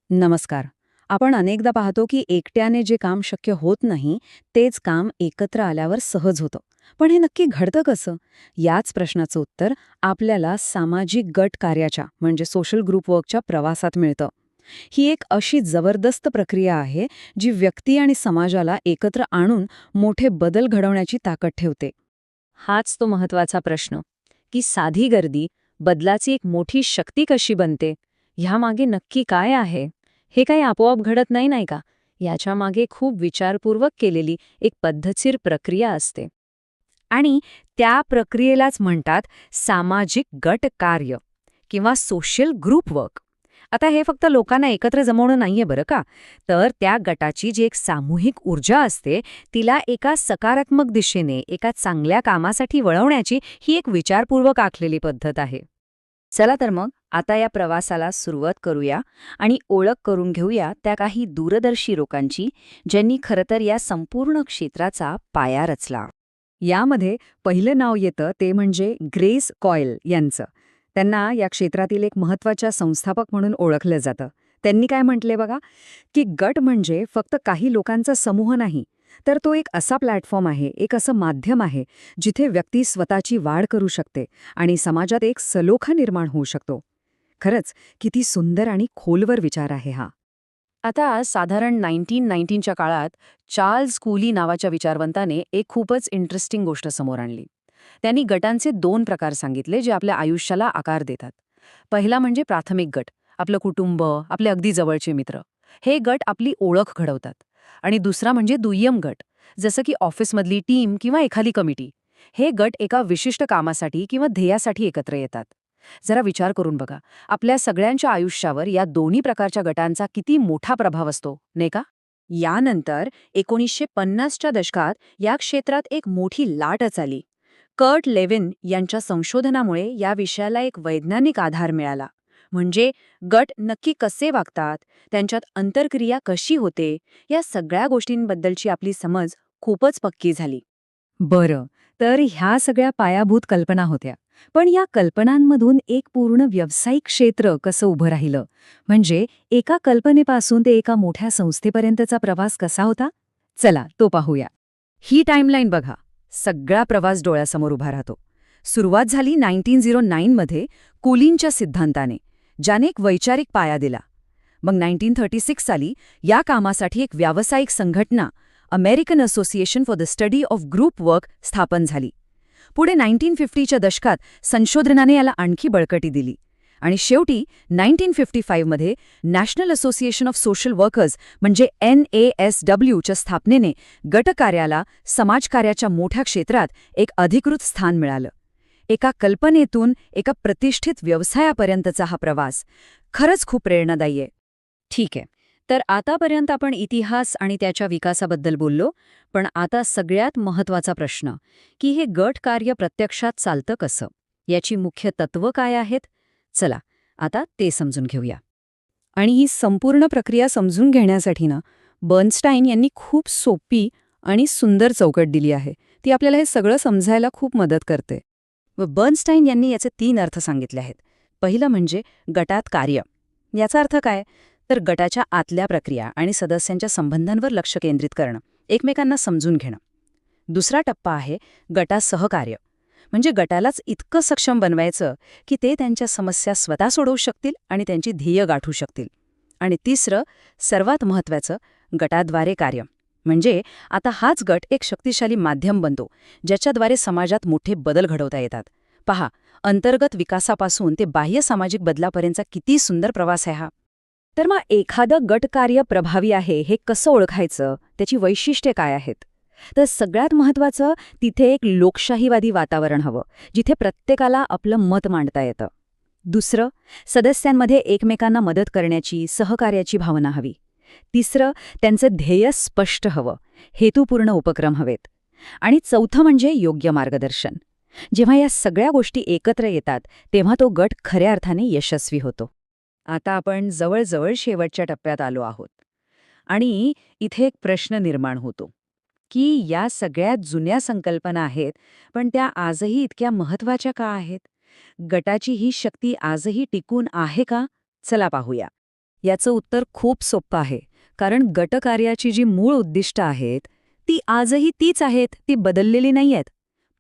नमस्कार. आपण अनेकदा पाहतो की एकट्याने जे काम शक्य होत नाही, तेच काम एकत्र आल्यावर सहज होतं. पण हे नक्की घडतं कसं? याच प्रश्नाचं उत्तर आपल्याला सामाजिक गट कार्याच्या म्हणजे सोशल ग्रुप वर्कच्या प्रवासात मिळतं. ही एक अशी जबरदस्त प्रक्रिया आहे, जी व्यक्ती आणि समाजाला एकत्र आणून मोठे बदल घडवण्याची ताकद ठेवते. हाच तो महत्वाचा प्रश्न, की साधी गर्दी बदलाची एक मोठी शक्ती कशी बनते? ह्यामागे नक्की काय आहे? हे काही आपोआप घडत नाही, नाही का? याच्यामागे खूप विचारपूर्वक केलेली एक पद्धतशीर प्रक्रिया असते. आणि त्या प्रक्रियेलाच म्हणतात सामाजिक गट कार्य किंवा सोशल ग्रुप वर्क. आता हे फक्त लोकांना एकत्र जमवणं नाहीये बरं का, तर त्या गटाची जी एक सामूहिक ऊर्जा असते तिला एका सकारात्मक दिशेने एका चांगल्या कामासाठी वळवण्याची ही एक विचारपूर्वक आखलेली पद्धत आहे. चला तर मग आता या प्रवासाला सुरुवात करूया आणि ओळख करून घेऊया त्या काही दूरदर्शी लोकांची, ज्यांनी खरं तर या संपूर्ण क्षेत्राचा पाया रचला. यामध्ये पहिलं नाव येतं ते म्हणजे ग्रेस कॉयल यांचं. त्यांना या क्षेत्रातील एक महत्त्वाच्या संस्थापक म्हणून ओळखलं जातं. त्यांनी काय म्हटले बघा, की गट म्हणजे फक्त काही लोकांचा समूह नाही, तर तो एक असा प्लॅटफॉर्म आहे, एक असं माध्यम आहे, जिथे व्यक्ती स्वतःची वाढ करू शकते आणि समाजात एक सलोखा निर्माण होऊ शकतो. खरंच किती सुंदर आणि खोलवर विचार आहे हा. आता साधारण 1919च्या काळात चार्ल्स कूली नावाच्या विचारवंताने एक खूपच इंटरेस्टिंग गोष्ट समोर आणली. त्यांनी गटांचे दोन प्रकार सांगितले जे आपल्या आयुष्याला आकार देतात. पहिला म्हणजे प्राथमिक गट, आपलं कुटुंब, आपले अगदी जवळचे मित्र. हे गट आपली ओळख घडवतात. आणि दुसरा म्हणजे दुय्यम गट, जसं की ऑफिसमधली टीम किंवा एखादी कमिटी. हे गट एका विशिष्ट कामासाठी किंवा ध्येयासाठी एकत्र येतात. जरा विचार करून बघा, आपल्या सगळ्यांच्या आयुष्यावर या दोन्ही प्रकारच्या गटांचा किती मोठा प्रभाव असतो, नाही का? यानंतर 1950च्या दशकात या क्षेत्रात एक मोठी लाटच आली. कर्ट लेविन यांच्या संशोधनामुळे या विषयाला एक वैज्ञानिक आधार मिळाला. म्हणजे गट नक्की कसे वागतात, त्यांच्यात अंतरक्रिया कशी होते, या सगळ्या गोष्टींबद्दलची आपली समज खूपच पक्की झाली. बरं, तर ह्या सगळ्या पायाभूत कल्पना होत्या. पण या कल्पनांमधून एक पूर्ण व्यावसायिक क्षेत्र कसं उभं राहिलं? म्हणजे एका कल्पनेपासून ते एका मोठ्या संस्थेपर्यंतचा प्रवास कसा होता? चला, तो पाहूया. ही टाईमलाईन बघा. सगळा प्रवास डोळ्यासमोर उभा राहतो. सुरुवात झाली 1909 मध्ये कोलिनच्या सिद्धांताने, ज्याने एक वैचारिक पाया दिला. मग 1936 साली या कामासाठी एक व्यावसायिक संघटना American association for the study of group work स्थापन झाली. पुढे 1950च्या दशकात संशोधनाने याला आणखी बळकटी दिली. आणि शेवटी 1955 मध्ये national association of social workers म्हणजे NASWच्या स्थापनेने गटकार्याला समाजकार्याच्या मोठ्या क्षेत्रात एक अधिकृत स्थान मिळालं. एका कल्पनेतून एका प्रतिष्ठित व्यवसायापर्यंतचा हा प्रवास खरंच खूप प्रेरणादायी आहे. ठीक आहे. तर आतापर्यंत आपण इतिहास आणि त्याच्या विकासाबद्दल बोललो, पण आता सगळ्यात महत्त्वाचा प्रश्न, की हे गट कार्य प्रत्यक्षात चालतं कसं? याची मुख्य तत्त्वं काय आहेत? चला, आता ते समजून घेऊया. आणि ही संपूर्ण प्रक्रिया समजून घेण्यासाठी ना, बर्नस्टाईन यांनी खूप सोपी आणि सुंदर चौकट दिली आहे. ती आपल्याला हे सगळं समजायला खूप मदत करते. बर्नस्टाईन यांनी याचे 3 अर्थ सांगितले आहेत. पहिलं म्हणजे गटात कार्य. याचा अर्थ काय? तर गटाच्या आतल्या प्रक्रिया आणि सदस्यांच्या संबंधांवर लक्ष केंद्रित करणं, एकमेकांना समजून घेणं. दुसरा टप्पा आहे गटात सहकार्य. म्हणजे गटालाच इतकं सक्षम बनवायचं की ते त्यांच्या समस्या स्वतः सोडवू शकतील आणि त्यांची ध्येय गाठू शकतील. आणि तिसरं, सर्वात महत्त्वाचं, गटाद्वारे कार्य. म्हणजे आता हाच गट एक शक्तिशाली माध्यम बनतो, ज्याच्याद्वारे समाजात मोठे बदल घडवता येतात. पहा, अंतर्गत विकासापासून ते बाह्य सामाजिक बदलापर्यंतचा किती सुंदर प्रवास आहे हा. तर मग एखादं गटकार्य प्रभावी आहे हे कसं ओळखायचं, त्याची वैशिष्ट्ये काय आहेत? तर सगळ्यात महत्त्वाचं, तिथे एक लोकशाहीवादी वातावरण हवं, जिथे प्रत्येकाला आपलं मत मांडता येतं. दुसरं, सदस्यांमध्ये एकमेकांना मदत करण्याची, सहकार्याची भावना हवी. तिसरं, त्यांचं ध्येय स्पष्ट हवं, हेतुपूर्ण उपक्रम हवेत. आणि चौथं म्हणजे योग्य मार्गदर्शन. जेव्हा या सगळ्या गोष्टी एकत्र येतात, तेव्हा तो गट खऱ्या अर्थाने यशस्वी होतो. आता आपण जवळजवळ शेवटच्या टप्प्यात आलो आहोत. आणि इथे एक प्रश्न निर्माण होतो, की या सगळ्यात जुन्या संकल्पना आहेत, पण त्या आजही इतक्या महत्त्वाच्या का आहेत? गटाची ही शक्ती आजही टिकून आहे का? चला पाहूया. याचं उत्तर खूप सोपं आहे. कारण गटकार्याची जी मूळ उद्दिष्ट आहेत ती आजही तीच आहेत, ती बदललेली नाहीयेत.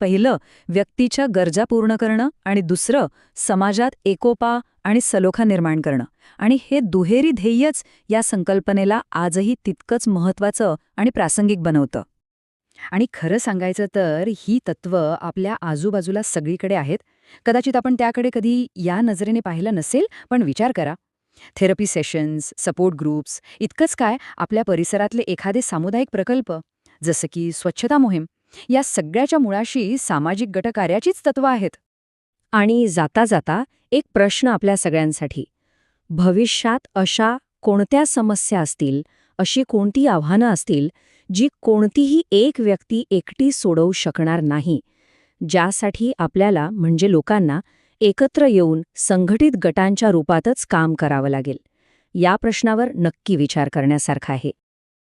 पहिलं व्यक्तीच्या गरजा पूर्ण करणं आणि दुसरं समाजात एकोपा आणि सलोखा निर्माण करणं. आणि हे दुहेरी ध्येयच या संकल्पनेला आजही तितकंच महत्त्वाचं आणि प्रासंगिक बनवतं. आणि खरं सांगायचं तर ही तत्त्व आपल्या आजूबाजूला सगळीकडे आहेत. कदाचित आपण त्याकडे कधी या नजरेने पाहिलं नसेल, पण विचार करा. थेरपी सेशन्स, सपोर्ट ग्रुप्स, इतकंच काय आपल्या परिसरातले एखादे सामुदायिक प्रकल्प, जसं की स्वच्छता मोहीम, या सगळ्याच्या मुळाशी सामाजिक गटकार्याचीच तत्त्व आहेत. आणि जाता जाता एक प्रश्न आपल्या सगळ्यांसाठी. भविष्यात अशा कोणत्या समस्या असतील, अशी कोणती आव्हानं असतील, जी कोणतीही एक व्यक्ती एकटी सोडवू शकणार नाही, ज्यासाठी आपल्याला म्हणजे लोकांना एकत्र येऊन संघटित गटांच्या रूपातच काम करावं लागेल? या प्रश्नावर नक्की विचार करण्यासारखा आहे.